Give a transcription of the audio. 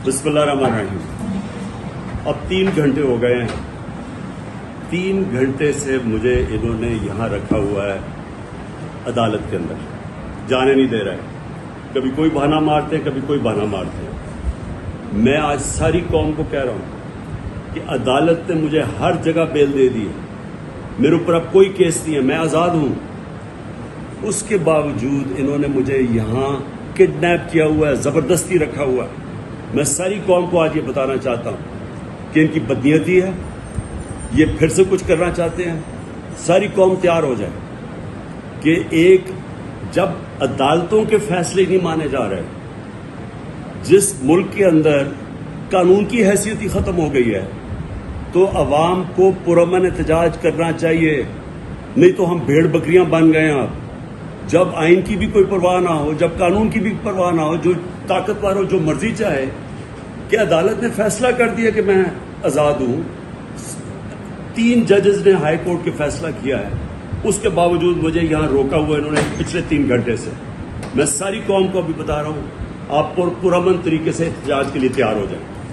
बिस्मिल्लाहिर्रहमानिर्रहीम। अब 3 घंटे हो गए हैं। 3 घंटे से मुझे इन्होंने यहाँ रखा हुआ है अदालत के अंदर, जाने नहीं दे रहा है। कभी कोई बहाना मारते हैं, कभी कोई बहाना मारते हैं। मैं आज सारी कौम को कह रहा हूँ कि अदालत ने मुझे हर जगह बेल दे दी है, मेरे ऊपर अब कोई केस नहीं है, मैं आज़ाद हूँ। उसके बावजूद इन्होंने मुझे यहाँ किडनैप किया हुआ है, ज़बरदस्ती रखा हुआ है। मैं सारी कौम को आज ये बताना चाहता हूँ कि इनकी बदनीयती है, ये फिर से कुछ करना चाहते हैं। सारी कौम तैयार हो जाए कि एक जब अदालतों के फैसले नहीं माने जा रहे, जिस मुल्क के अंदर कानून की हैसियत ही ख़त्म हो गई है, तो अवाम को पुरअमन एहतजाज करना चाहिए। नहीं तो हम भेड़ बकरियां बन गए हैं। अब जब आइन की भी कोई परवाह ना हो, जब कानून की भी परवाह ना हो, जो ताकतवर हो जो मर्जी चाहे, कि अदालत ने फैसला कर दिया कि मैं आज़ाद हूँ। 3 जजेस ने हाई कोर्ट के फैसला किया है, उसके बावजूद मुझे यहाँ रोका हुआ इन्होंने पिछले 3 घंटे से। मैं सारी कौम को अभी बता रहा हूँ, आप पुरअमन तरीके से एहतजाज के लिए तैयार हो जाएं।